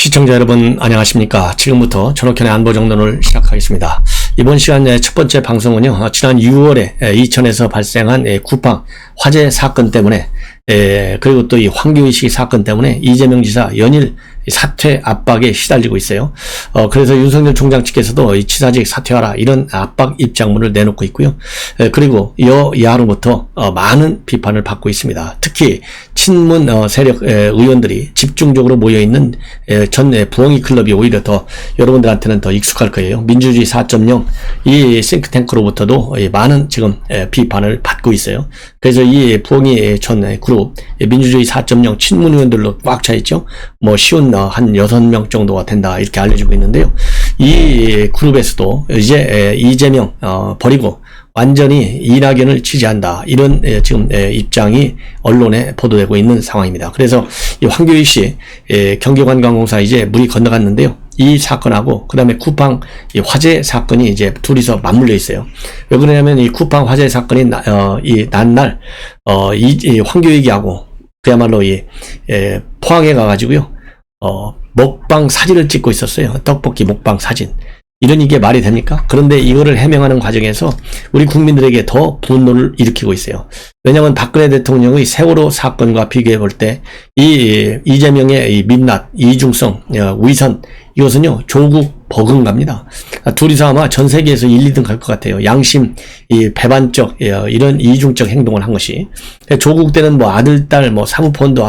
시청자 여러분 안녕하십니까. 지금부터 전옥현의 안보정론을 시작하겠습니다. 이번 시간의 첫 번째 방송은요, 지난 6월에 이천에서 발생한 쿠팡 화재 사건 때문에, 그리고 또 이 황교익 사건 때문에 이재명 지사 연일 사퇴 압박에 시달리고 있어요. 그래서 윤석열 총장 측에서도 이 지사직 사퇴하라 이런 압박 입장문을 내놓고 있고요. 그리고 여야로부터 많은 비판을 받고 있습니다. 특히 친문 세력 의원들이 집중적으로 모여있는 전 부엉이 클럽이 오히려 더 여러분들한테는 더 익숙할 거예요. 민주주의 4.0 이 싱크탱크로부터도 많은 지금 비판을 받고 있어요. 그래서 이 부엉이 전 그룹 민주주의 4.0 친문 의원들로 꽉 차 있죠. 뭐 쉬운 한 6명 정도가 된다 이렇게 알려지고 있는데요. 이 그룹에서도 이제 이재명 버리고 완전히 이낙연을 지지한다 이런 지금 입장이 언론에 보도되고 있는 상황입니다. 그래서 이 황교익 씨 경기관광공사 이제 물이 건너갔는데요. 이 사건하고 그 다음에 쿠팡 이 화재 사건이 이제 둘이서 맞물려 있어요. 왜 그러냐면 이 쿠팡 화재 사건이 이 난 날 이 황교익이하고 그야말로 포항에 가가지고요. 먹방 사진을 찍고 있었어요. 떡볶이 먹방 사진. 이게 말이 됩니까? 그런데 이거를 해명하는 과정에서 우리 국민들에게 더 분노를 일으키고 있어요. 왜냐하면 박근혜 대통령의 세월호 사건과 비교해 볼 때 이재명의 이 민낯, 이중성, 위선 이것은요 조국 버금갑니다. 둘이서 아마 전 세계에서 1, 2등 갈 것 같아요. 양심, 이 배반적 이런 이중적 행동을 한 것이. 조국 때는 뭐 아들, 딸, 뭐 사모펀드,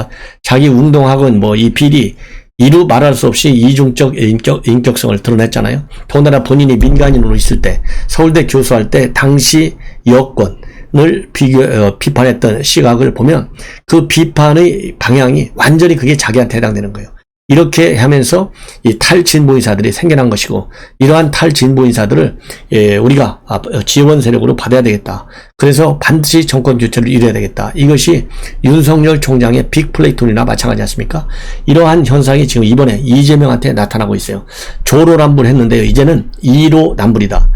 자기 운동학원, 뭐 이 비리 이루 말할 수 없이 이중적 인격성을 드러냈잖아요. 더군다나 본인이 민간인으로 있을 때 서울대 교수할 때 당시 여권을 비판했던 시각을 보면 그 비판의 방향이 완전히 그게 자기한테 해당되는 거예요. 이렇게 하면서 이 탈진보인사들이 생겨난 것이고 이러한 탈진보인사들을 우리가 지원 세력으로 받아야 되겠다. 그래서 반드시 정권 교체를 이뤄야 되겠다. 이것이 윤석열 총장의 빅플레이톤이나 마찬가지 않습니까? 이러한 현상이 지금 이번에 이재명한테 나타나고 있어요. 조로남불했는데요. 이제는 이로남불이다.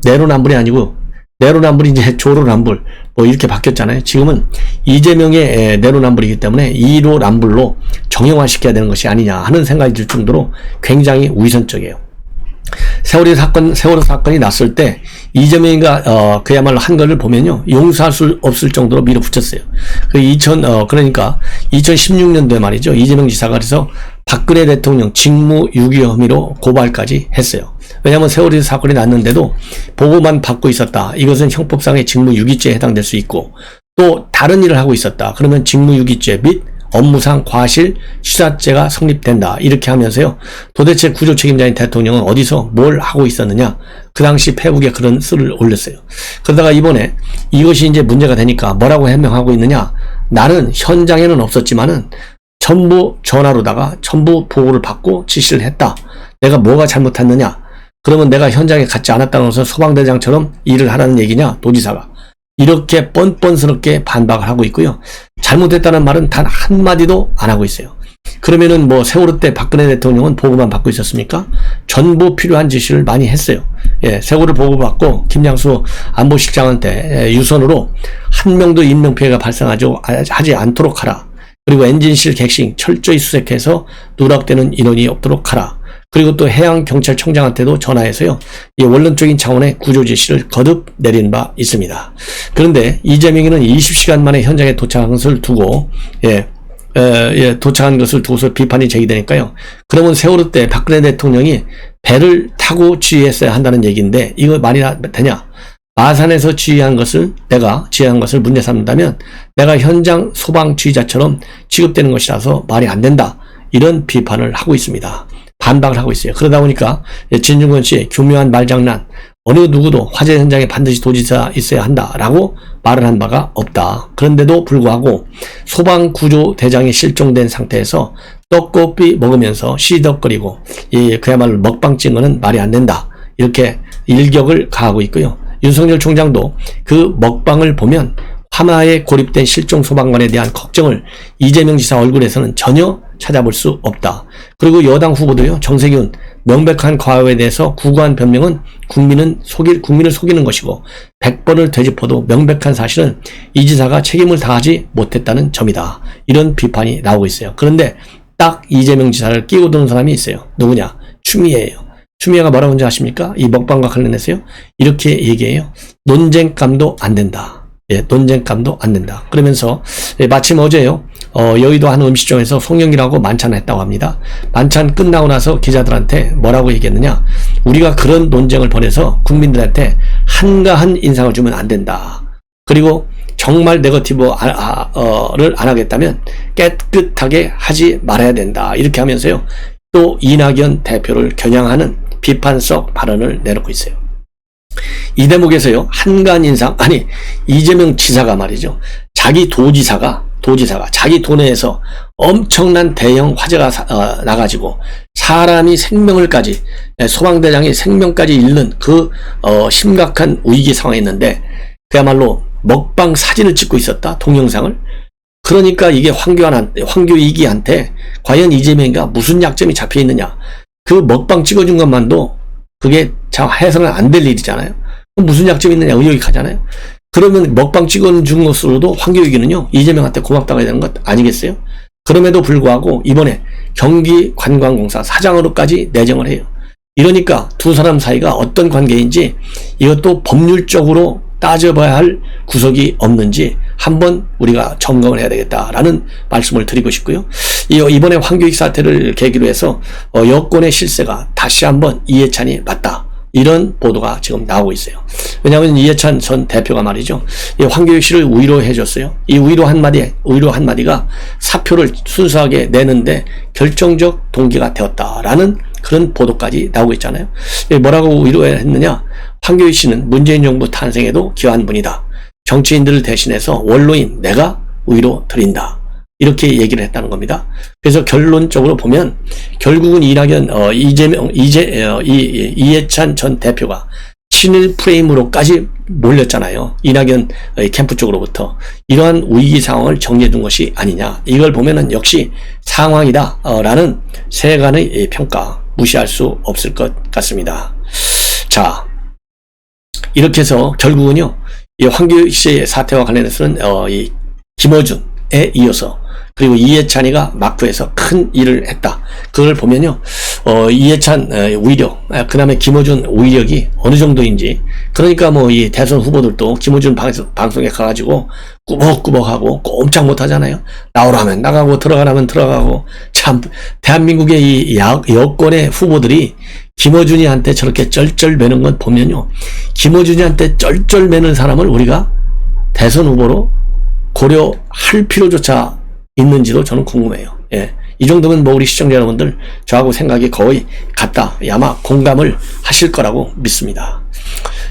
내로남불이 아니고 내로남불이 이제 조로남불 뭐 이렇게 바뀌었잖아요. 지금은 이재명의 내로남불이기 때문에 이로남불로 정형화시켜야 되는 것이 아니냐 하는 생각이 들 정도로 굉장히 위선적이에요. 세월호 사건이 났을 때 이재명이가 그야말로 한 거를 보면요 용서할 수 없을 정도로 밀어붙였어요. 그러니까 2016년도에 말이죠. 이재명 지사가 그래서 박근혜 대통령 직무유기 혐의로 고발까지 했어요. 왜냐하면 세월호 사건이 났는데도 보고만 받고 있었다. 이것은 형법상의 직무유기죄에 해당될 수 있고 또 다른 일을 하고 있었다. 그러면 직무유기죄 및 업무상 과실 취사죄가 성립된다. 이렇게 하면서요. 도대체 구조 책임자인 대통령은 어디서 뭘 하고 있었느냐. 그 당시 페북에 그런 글을 올렸어요. 그러다가 이번에 이것이 이제 문제가 되니까 뭐라고 해명하고 있느냐. 나는 현장에는 없었지만은 전부 전화로다가 전부 보고를 받고 지시를 했다. 내가 뭐가 잘못했느냐. 그러면 내가 현장에 갔지 않았다는 것은 소방대장처럼 일을 하라는 얘기냐. 도지사가. 이렇게 뻔뻔스럽게 반박을 하고 있고요. 잘못했다는 말은 단 한마디도 안 하고 있어요. 그러면은 뭐 세월호 때 박근혜 대통령은 보고만 받고 있었습니까? 전부 필요한 지시를 많이 했어요. 세월호 보고받고 김양수 안보실장한테 유선으로 한 명도 인명피해가 발생하지 않도록 하라. 그리고 엔진실 객실 철저히 수색해서 누락되는 인원이 없도록 하라. 그리고 또 해양경찰청장한테도 전화해서요. 이 원론적인 차원의 구조 지시를 거듭 내린 바 있습니다. 그런데 이재명이는 20시간 만에 현장에 도착한 것을 두고 도착한 것을 두고서 비판이 제기되니까요. 그러면 세월호 때 박근혜 대통령이 배를 타고 지휘했어야 한다는 얘기인데 이거 말이 되냐? 마산에서 내가 지휘한 것을 문제 삼는다면 내가 현장 소방 지휘자처럼 취급되는 것이라서 말이 안 된다. 이런 비판을 하고 있습니다. 반박을 하고 있어요. 그러다 보니까 진중권 씨 교묘한 말장난 어느 누구도 화재 현장에 반드시 도지사 있어야 한다라고 말을 한 바가 없다. 그런데도 불구하고 소방구조대장이 실종된 상태에서 떡볶이 먹으면서 시덕거리고 그야말로 먹방 찍는 거는 말이 안 된다. 이렇게 일격을 가하고 있고요. 윤석열 총장도 그 먹방을 보면 하나에 고립된 실종 소방관에 대한 걱정을 이재명 지사 얼굴에서는 전혀 찾아볼 수 없다. 그리고 여당 후보도요. 정세균 명백한 과오에 대해서 구구한 변명은 국민을 속이는 것이고 100번을 되짚어도 명백한 사실은 이 지사가 책임을 다하지 못했다는 점이다. 이런 비판이 나오고 있어요. 그런데 딱 이재명 지사를 끼고 드는 사람이 있어요. 누구냐? 추미애예요. 추미애가 뭐라고 하는지 아십니까? 이 먹방과 관련해서요. 이렇게 얘기해요. 논쟁감도 안 된다. 예, 논쟁감도 안 된다. 그러면서 마침 어제요. 여의도 한 음식점에서 송영길하고 만찬을 했다고 합니다. 만찬 끝나고 나서 기자들한테 뭐라고 얘기했느냐? 우리가 그런 논쟁을 벌여서 국민들한테 한가한 인상을 주면 안 된다. 그리고 정말 네거티브를 안 하겠다면 깨끗하게 하지 말아야 된다. 이렇게 하면서요. 또 이낙연 대표를 겨냥하는 비판적 발언을 내놓고 있어요. 이 대목에서요. 한가한 인상, 아니 이재명 지사가 말이죠. 자기 도지사가 자기 도내에서 엄청난 대형 화재가 나가지고 사람이 생명을까지, 소방대장이 생명까지 잃는 그 심각한 위기 상황에 있는데 그야말로 먹방 사진을 찍고 있었다. 동영상을. 그러니까 이게 황교익이한테 과연 이재명이가 무슨 약점이 잡혀 있느냐. 그 먹방 찍어준 것만도 그게 참 해서는 안 될 일이잖아요. 무슨 약점이 있느냐 의혹이 가잖아요. 그러면 먹방 찍어준 것으로도 황교익이는요 이재명한테 고맙다고 해야 되는 것 아니겠어요? 그럼에도 불구하고 이번에 경기관광공사 사장으로까지 내정을 해요. 이러니까 두 사람 사이가 어떤 관계인지 이것도 법률적으로 따져봐야 할 구석이 없는지 한번 우리가 점검을 해야 되겠다라는 말씀을 드리고 싶고요. 이번에 황교익 사태를 계기로 해서 여권의 실세가 다시 한번 이해찬이 맞다. 이런 보도가 지금 나오고 있어요. 왜냐하면 이해찬 전 대표가 말이죠. 황교익 씨를 위로해 줬어요. 이 위로 한마디가 사표를 순수하게 내는데 결정적 동기가 되었다라는 그런 보도까지 나오고 있잖아요. 뭐라고 위로했느냐. 황교익 씨는 문재인 정부 탄생에도 기여한 분이다. 정치인들을 대신해서 원로인 내가 위로 드린다. 이렇게 얘기를 했다는 겁니다. 그래서 결론적으로 보면 결국은 이해찬 전 대표가 친일 프레임으로까지 몰렸잖아요. 이낙연 캠프 쪽으로부터. 이러한 위기 상황을 정리해 둔 것이 아니냐. 이걸 보면은 역시 상황이다 라는 세간의 평가 무시할 수 없을 것 같습니다. 자, 이렇게 해서 결국은요, 이 황교익 씨의 사태와 관련해서는 이 김어준에 이어서 그리고 이해찬이가 마크에서 큰 일을 했다. 그걸 보면요, 이해찬 위력, 그 다음에 김어준 위력이 어느 정도인지. 그러니까 뭐 이 대선 후보들도 김어준 방송에 가가지고 꾸벅꾸벅하고 꼼짝 못하잖아요. 나오라면 나가고 들어가라면 들어가고. 참 대한민국의 이 여권의 후보들이 김어준이한테 저렇게 쩔쩔매는 건 보면요, 김어준이한테 쩔쩔매는 사람을 우리가 대선 후보로 고려할 필요조차 있는지도 저는 궁금해요. 예. 이 정도면 뭐 우리 시청자 여러분들 저하고 생각이 거의 같다. 아마 공감을 하실 거라고 믿습니다.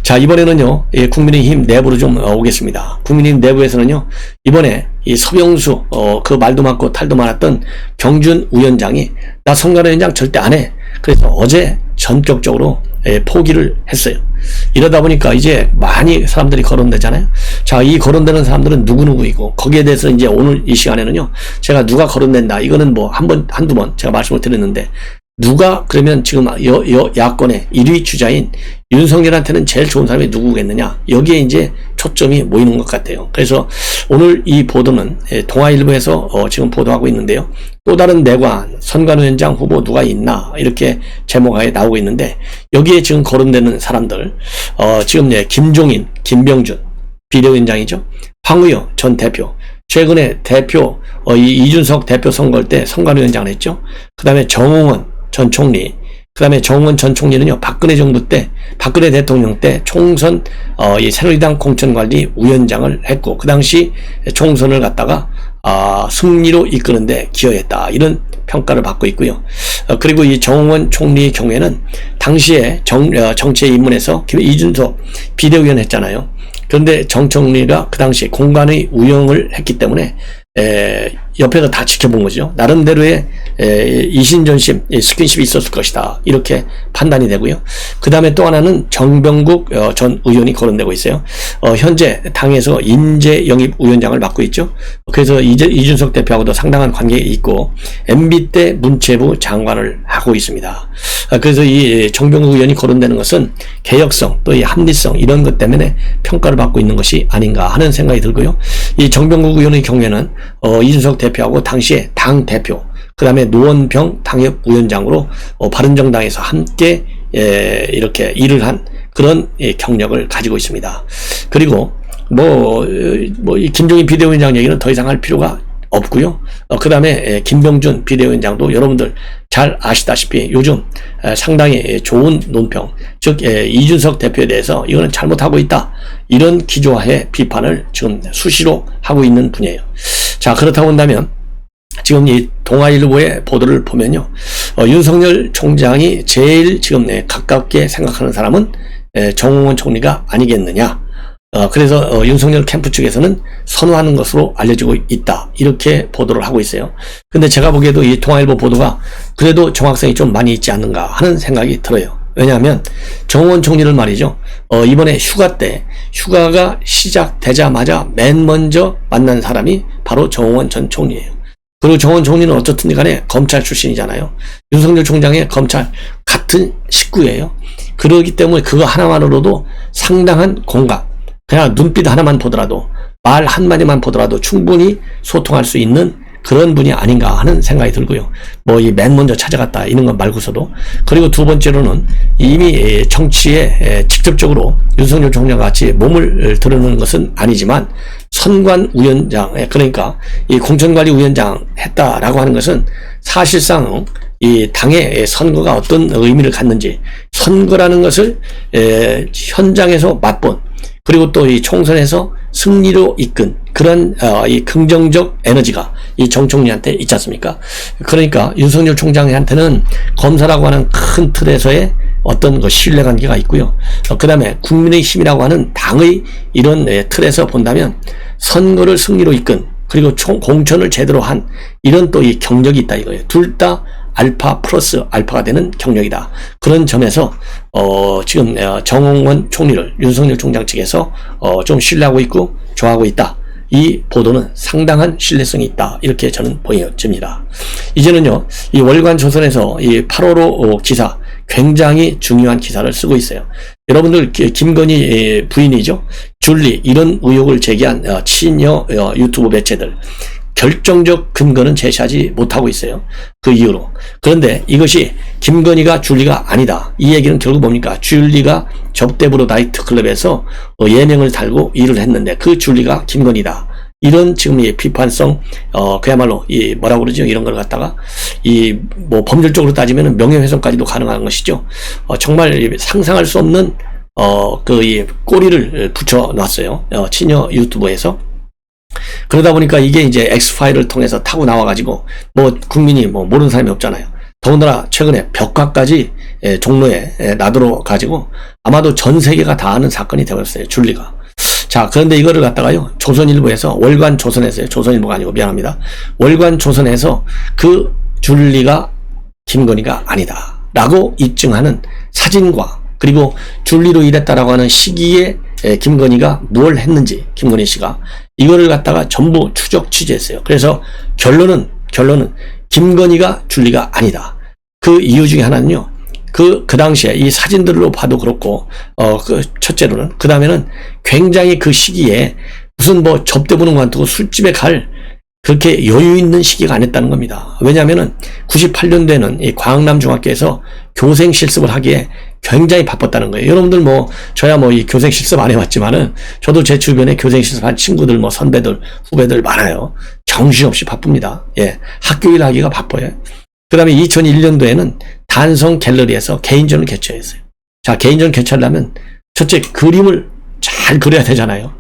자, 이번에는요, 국민의힘 내부로 좀 오겠습니다. 국민의힘 내부에서는요, 이번에 이 서병수, 그 말도 많고 탈도 많았던 경준 위원장이 나 선관위원장 절대 안 해. 그래서 어제 전격적으로 포기를 했어요. 이러다 보니까 이제 많이 사람들이 거론되잖아요. 자, 이 거론되는 사람들은 누구누구이고, 거기에 대해서 이제 오늘 이 시간에는요, 제가 누가 거론된다, 이거는 뭐 한두 번 제가 말씀을 드렸는데, 누가 그러면 지금 야권의 1위 주자인 윤석열한테는 제일 좋은 사람이 누구겠느냐, 여기에 이제 초점이 모이는 것 같아요. 그래서 오늘 이 보도는 동아일보에서 지금 보도하고 있는데요, 또 다른 내관 선관위원장 후보 누가 있나 이렇게 제목하에 나오고 있는데, 여기에 지금 거론되는 사람들 지금 김종인, 김병준 비대위원장이죠, 황의여 전 대표, 최근에 대표 이준석 대표 선거할 때 선관위원장을 했죠. 그 다음에 정홍원 전 총리, 그 다음에 정홍원 전 총리는요, 박근혜 정부 때, 박근혜 대통령 때 총선 이 새누리당 공천관리 위원장을 했고, 그 당시 총선을 갖다가 승리로 이끄는데 기여했다, 이런 평가를 받고 있고요. 그리고 이 정홍원 총리의 경우에는 당시에 정치에 입문해서 이준석 비대위원 했잖아요. 그런데 정 총리가 그 당시에 공관의 운영을 했기 때문에 옆에서 다 지켜본 거죠. 나름대로의 이신전심, 스킨십이 있었을 것이다, 이렇게 판단이 되고요. 그 다음에 또 하나는 정병국 전 의원이 거론되고 있어요. 현재 당에서 인재영입위원장을 맡고 있죠. 그래서 이준석 대표하고도 상당한 관계가 있고, MB 때 문체부 장관을 하고 있습니다. 그래서 이 정병국 의원이 거론되는 것은 개혁성, 또 이 합리성, 이런 것 때문에 평가를 받고 있는 것이 아닌가 하는 생각이 들고요. 이 정병국 의원의 경우에는 이준석 대표하고 당시에 당 대표, 그 다음에 노원병 당협위원장으로 바른정당에서 함께 이렇게 일을 한 그런 경력을 가지고 있습니다. 그리고 이 김종인 비대위원장 얘기는 더 이상 할 필요가 없고요. 그 다음에 김병준 비대위원장도 여러분들 잘 아시다시피 요즘 상당히 좋은 논평, 즉 이준석 대표에 대해서 이거는 잘못하고 있다, 이런 기조하에 비판을 지금 수시로 하고 있는 분이에요. 자, 그렇다고 한다면 지금 이 동아일보의 보도를 보면요, 윤석열 총장이 제일 지금 가깝게 생각하는 사람은 정홍원 총리가 아니겠느냐. 그래서 윤석열 캠프 측에서는 선호하는 것으로 알려지고 있다, 이렇게 보도를 하고 있어요. 근데 제가 보기에도 이 동아일보 보도가 그래도 정확성이 좀 많이 있지 않는가 하는 생각이 들어요. 왜냐하면 정홍원 총리를 말이죠, 이번에 휴가 때, 휴가가 시작되자마자 맨 먼저 만난 사람이 바로 정홍원 전 총리예요. 그리고 정홍원 총리는 어쨌든 간에 검찰 출신이잖아요. 윤석열 총장의 검찰 같은 식구예요. 그러기 때문에 그거 하나만으로도 상당한 공감, 그냥 눈빛 하나만 보더라도, 말 한마디만 보더라도 충분히 소통할 수 있는 그런 분이 아닌가 하는 생각이 들고요. 이 맨 먼저 찾아갔다 이런 것 말고서도. 그리고 두 번째로는 이미 정치에 직접적으로 윤석열 총장과 같이 몸을 드러내는 것은 아니지만 선관위원장, 그러니까 이 공천관리위원장 했다라고 하는 것은 사실상 이 당의 선거가 어떤 의미를 갖는지, 선거라는 것을 현장에서 맛본, 그리고 또 이 총선에서 승리로 이끈 그런 이 긍정적 에너지가 이 정 총리한테 있지 않습니까? 그러니까 윤석열 총장한테는 검사라고 하는 큰 틀에서의 어떤 신뢰관계가 있고요. 그 다음에 국민의힘이라고 하는 당의 이런 틀에서 본다면 선거를 승리로 이끈, 그리고 공천을 제대로 한 이런 또 이 경력이 있다 이거예요. 둘 다 알파 플러스 알파가 되는 경력이다. 그런 점에서 지금 정홍원 총리를 윤석열 총장 측에서 좀 신뢰하고 있고 좋아하고 있다. 이 보도는 상당한 신뢰성이 있다, 이렇게 저는 보여집니다. 이제는요, 이 월간조선에서 이 8.15 기사, 굉장히 중요한 기사를 쓰고 있어요. 여러분들 김건희 부인이죠, 줄리, 이런 의혹을 제기한 친여 유튜브 매체들 결정적 근거는 제시하지 못하고 있어요. 그 이유로. 그런데 이것이 김건희가 줄리가 아니다, 이 얘기는 결국 뭡니까? 줄리가 접대부로 나이트클럽에서 예명을 달고 일을 했는데 그 줄리가 김건희다, 이런 지금 이 비판성, 그야말로 이 뭐라고 그러죠? 이런 걸 갖다가 이 법률적으로 따지면 명예훼손까지도 가능한 것이죠. 정말 상상할 수 없는 그 이 꼬리를 붙여 놨어요. 친여 유튜버에서. 그러다 보니까 이게 이제 엑스파일을 통해서 타고 나와가지고 국민이 모르는 사람이 없잖아요. 더군다나 최근에 벽화까지 종로에 놔들어 가지고 아마도 전 세계가 다 아는 사건이 되어버렸어요, 줄리가. 자, 그런데 이거를 갖다가요, 조선일보에서, 월간조선에서요, 조선일보가 아니고 미안합니다, 월간조선에서 그 줄리가 김건희가 아니다 라고 입증하는 사진과, 그리고 줄리로 일했다라고 하는 시기에 김건희가 뭘 했는지, 김건희 씨가 이거를 갖다가 전부 추적 취재했어요. 그래서 결론은 김건희가 줄리가 아니다. 그 이유 중에 하나는요, 그 당시에 이 사진들로 봐도 그렇고, 첫째로는, 그 다음에는 굉장히 그 시기에 무슨 접대 보는 거 안 두고 술집에 갈 그렇게 여유 있는 시기가 아니었다는 겁니다. 왜냐하면은 98년도에는 이 광남중학교에서 교생 실습을 하기에 굉장히 바빴다는 거예요. 여러분들 저야 이 교생 실습 안 해봤지만은, 저도 제 주변에 교생 실습한 친구들, 선배들, 후배들 많아요. 정신없이 바쁩니다. 예. 학교 일 하기가 바빠요. 그 다음에 2001년도에는 단성 갤러리에서 개인전을 개최했어요. 자, 개인전 개최하려면 첫째 그림을 잘 그려야 되잖아요.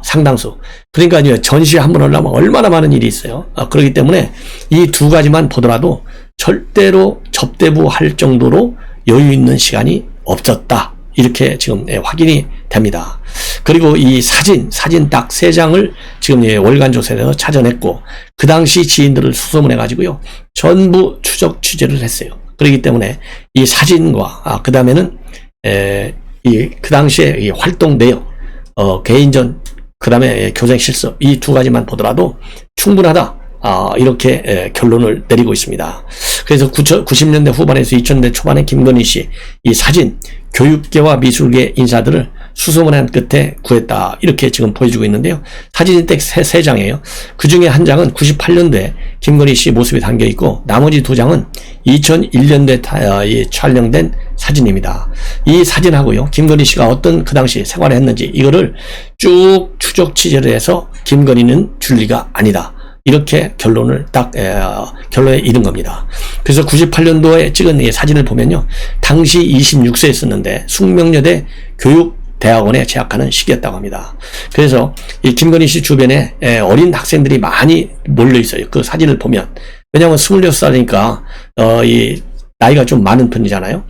상당수. 그러니까 전시회 한번 하려면 얼마나 많은 일이 있어요. 그렇기 때문에 이 두 가지만 보더라도 절대로 접대부 할 정도로 여유 있는 시간이 없었다, 이렇게 지금 확인이 됩니다. 그리고 이 사진 딱 3장을 지금 월간조선에서 찾아냈고, 그 당시 지인들을 수소문해 가지고요, 전부 추적 취재를 했어요. 그렇기 때문에 이 사진과 그 다음에는 그 당시에 이 활동 내용, 개인전, 그 다음에 교생 실습, 이 두 가지만 보더라도 충분하다, 이렇게 결론을 내리고 있습니다. 그래서 90년대 후반에서 2000년대 초반에 김건희 씨 이 사진 교육계와 미술계 인사들을 수소문한 끝에 구했다. 이렇게 지금 보여주고 있는데요. 사진이 딱 세 장이에요. 그 중에 한 장은 98년도에 김건희 씨 모습이 담겨 있고 나머지 두 장은 2001년도에 촬영된 사진입니다. 이 사진하고요. 김건희 씨가 어떤 그 당시 생활을 했는지 이거를 쭉 추적 취재를 해서 김건희는 줄리가 아니다. 이렇게 결론에 이른 겁니다. 그래서 98년도에 찍은 이 사진을 보면요. 당시 26세였었는데 숙명여대 교육대학원에 재학하는 시기였다고 합니다. 그래서 이 김건희 씨 주변에 어린 학생들이 많이 몰려 있어요. 그 사진을 보면. 왜냐하면 26살이니까 이 나이가 좀 많은 편이잖아요.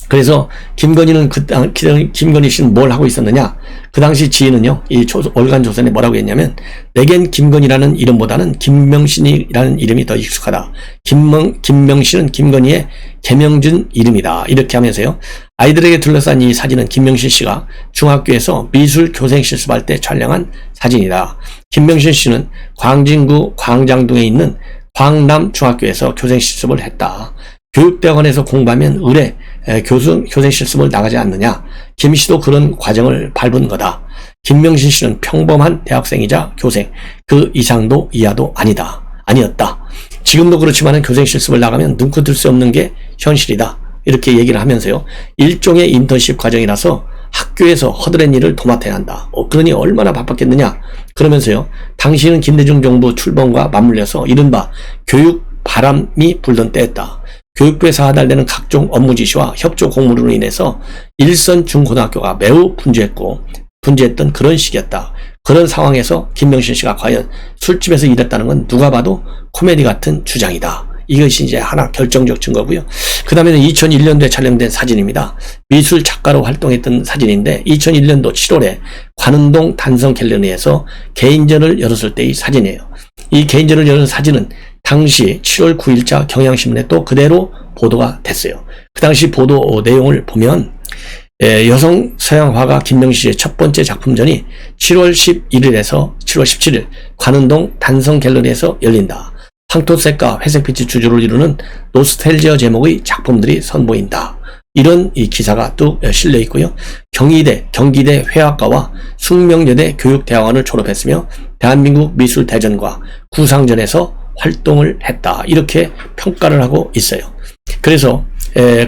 그래서 김건희 씨는 뭘 하고 있었느냐? 그 당시 지인은요, 이 월간 조선에 뭐라고 했냐면, 내겐 김건희라는 이름보다는 김명신이라는 이름이 더 익숙하다. 김명신은 김건희의 개명준 이름이다. 이렇게 하면서요, 아이들에게 둘러싼 이 사진은 김명신 씨가 중학교에서 미술 교생 실습할 때 촬영한 사진이다. 김명신 씨는 광진구 광장동에 있는 광남중학교에서 교생 실습을 했다. 교육대학원에서 공부하면 의뢰 교생 실습을 나가지 않느냐. 김 씨도 그런 과정을 밟은 거다. 김명신 씨는 평범한 대학생이자 교생, 그 이상도 이하도 아니었다. 지금도 그렇지만 교생 실습을 나가면 눈코 뜰 수 없는 게 현실이다. 이렇게 얘기를 하면서요. 일종의 인턴십 과정이라서 학교에서 허드렛 일을 도맡아야 한다. 그러니 얼마나 바빴겠느냐. 그러면서요. 당시는 김대중 정부 출범과 맞물려서 이른바 교육 바람이 불던 때였다. 교육부에서 하달되는 각종 업무 지시와 협조 공문으로 인해서 일선 중고등학교가 매우 분주했던 그런 시기였다. 그런 상황에서 김명신 씨가 과연 술집에서 일했다는 건 누가 봐도 코미디 같은 주장이다. 이것이 이제 하나 결정적 증거고요. 그 다음에는 2001년도에 촬영된 사진입니다. 미술 작가로 활동했던 사진인데 2001년도 7월에 관운동 단성 갤러리에서 개인전을 열었을 때의 사진이에요. 이 개인전을 열은 사진은 당시 7월 9일자 경향신문에 또 그대로 보도가 됐어요. 그 당시 보도 내용을 보면 여성 서양 화가 김명신 씨의 첫 번째 작품전이 7월 11일에서 7월 17일 관운동 단성 갤러리에서 열린다. 황토색과 회색빛이 주조를 이루는 노스텔지어 제목의 작품들이 선보인다. 이런 이 기사가 또 실려 있고요. 경기대 회화과와 숙명여대 교육대학원을 졸업했으며 대한민국 미술대전과 구상전에서 활동을 했다. 이렇게 평가를 하고 있어요. 그래서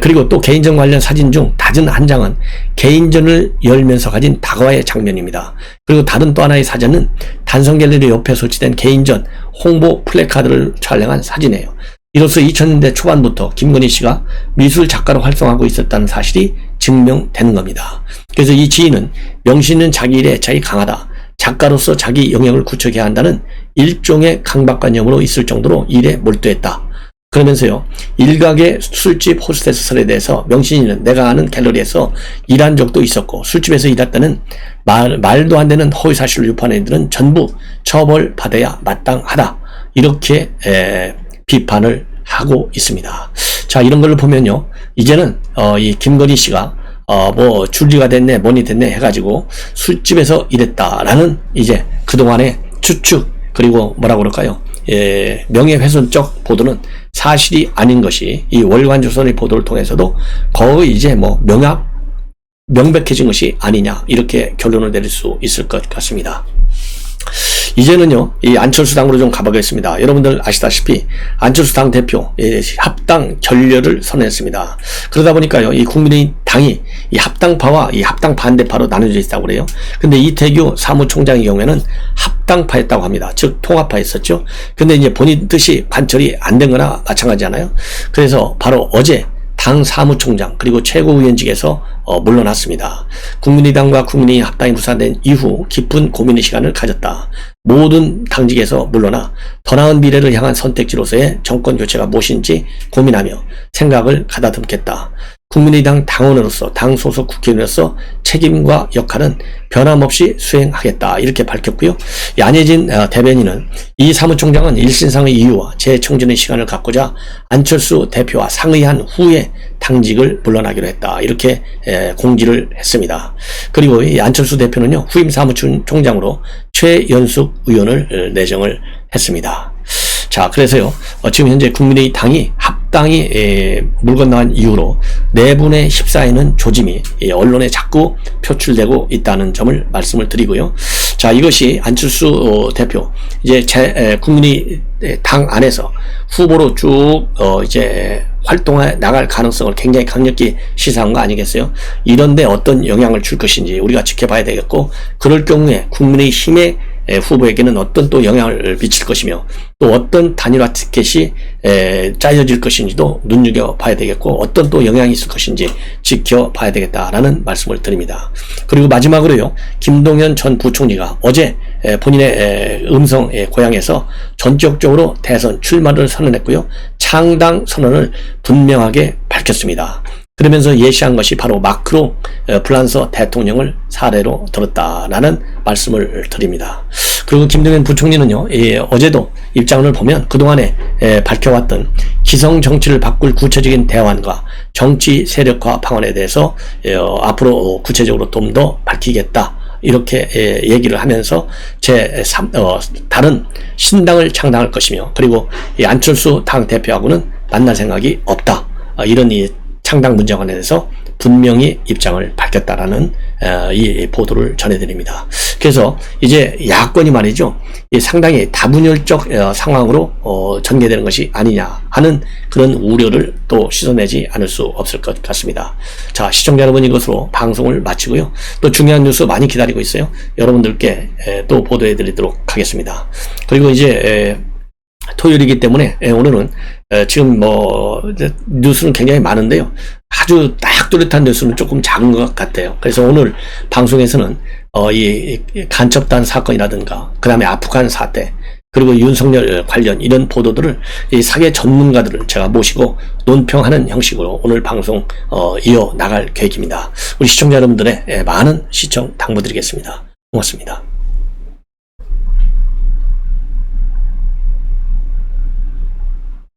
그리고 또 개인전 관련 사진 중 다른 한 장은 개인전을 열면서 가진 다과의 장면입니다. 그리고 다른 또 하나의 사진은 단성갤러리 옆에 설치된 개인전 홍보 플래카드를 촬영한 사진이에요. 이로써 2000년대 초반부터 김건희 씨가 미술 작가로 활동하고 있었다는 사실이 증명되는 겁니다. 그래서 이 지인은 명신은 자기 일에 자기 강하다. 작가로서 자기 영역을 구축해야 한다는 일종의 강박관념으로 있을 정도로 일에 몰두했다. 그러면서요, 일각의 술집 호스테스설에 대해서 명신이는 내가 아는 갤러리에서 일한 적도 있었고 술집에서 일했다는 말도 안 되는 허위사실을 유포하는 애들은 전부 처벌받아야 마땅하다. 이렇게 비판을 하고 있습니다. 자, 이런 걸로 보면요, 이제는 이 김건희 씨가 뭐 줄리가 됐네 뭐니 됐네 해가지고 술집에서 일했다라는 이제 그동안의 추측 그리고 뭐라고 그럴까요? 명예훼손적 보도는 사실이 아닌 것이 이 월간조선의 보도를 통해서도 거의 이제 뭐 명백해진 것이 아니냐 이렇게 결론을 내릴 수 있을 것 같습니다. 이제는요, 이 안철수 당으로 좀 가보겠습니다. 여러분들 아시다시피 안철수 당 대표 합당 결렬을 선언했습니다. 그러다 보니까요, 이 국민의힘 당이 이 합당파와 이 합당 반대파로 나눠져 있다고 그래요. 근데 이태규 사무총장의 경우에는 합당파였다고 합니다. 즉 통합파였었죠. 근데 이제 본인 뜻이 반철이 안 된 거나 마찬가지잖아요. 그래서 바로 어제 당 사무총장 그리고 최고위원직에서 물러났습니다. 국민의당과 국민의힘 합당이 무산된 이후 깊은 고민의 시간을 가졌다. 모든 당직에서 물러나 더 나은 미래를 향한 선택지로서의 정권 교체가 무엇인지 고민하며 생각을 가다듬겠다. 국민의당 당원으로서 당 소속 국회의원으로서 책임과 역할은 변함없이 수행하겠다. 이렇게 밝혔고요. 안혜진 대변인은 이 사무총장은 일신상의 이유와 재청진의 시간을 갖고자 안철수 대표와 상의한 후에 당직을 물러나기로 했다. 이렇게 공지를 했습니다. 그리고 이 안철수 대표는요, 후임 사무총장으로 최연숙 의원을 내정을 했습니다. 자, 그래서요, 지금 현재 국민의당이 적당히 물 건너간 이후로 내분에 휩싸이는 조짐이 언론에 자꾸 표출되고 있다는 점을 말씀을 드리고요. 자, 이것이 안철수 대표 이제 국민의당 안에서 후보로 쭉 이제 활동해 나갈 가능성을 굉장히 강력히 시사한 거 아니겠어요? 이런데 어떤 영향을 줄 것인지 우리가 지켜봐야 되겠고, 그럴 경우에 국민의힘의 후보에게는 어떤 또 영향을 미칠 것이며, 또 어떤 단일화 티켓이 짜여질 것인지도 눈여겨봐야 되겠고, 어떤 또 영향이 있을 것인지 지켜봐야 되겠다라는 말씀을 드립니다. 그리고 마지막으로요, 김동연 전 부총리가 어제 본인의 음성 고향에서 전격적으로 대선 출마를 선언했고요, 창당 선언을 분명하게 밝혔습니다. 그러면서 예시한 것이 바로 마크롱 프랑스 대통령을 사례로 들었다라는 말씀을 드립니다. 그리고 김동연 부총리는요, 어제도 입장을 보면 그동안에 밝혀왔던 기성 정치를 바꿀 구체적인 대안과 정치 세력화 방안에 대해서 앞으로 구체적으로 좀 더 밝히겠다, 이렇게 얘기를 하면서 다른 신당을 창당할 것이며, 그리고 이 안철수 당 대표하고는 만날 생각이 없다, 이런 이 창당 문제에 관해서 분명히 입장을 밝혔다라는 이 보도를 전해드립니다. 그래서 이제 야권이 말이죠, 상당히 다분열적 상황으로 전개되는 것이 아니냐 하는 그런 우려를 또 씻어내지 않을 수 없을 것 같습니다. 자, 시청자 여러분, 이것으로 방송을 마치고요, 또 중요한 뉴스 많이 기다리고 있어요. 여러분들께 또 보도해 드리도록 하겠습니다. 그리고 이제 토요일이기 때문에 오늘은 지금 뉴스는 굉장히 많은데요, 아주 딱 뚜렷한 뉴스는 조금 작은 것 같아요. 그래서 오늘 방송에서는 이 간첩단 사건이라든가, 그 다음에 아프간 사태, 그리고 윤석열 관련 이런 보도들을 이 사회 전문가들을 제가 모시고 논평하는 형식으로 오늘 방송 이어 나갈 계획입니다. 우리 시청자 여러분들의 많은 시청 당부드리겠습니다. 고맙습니다.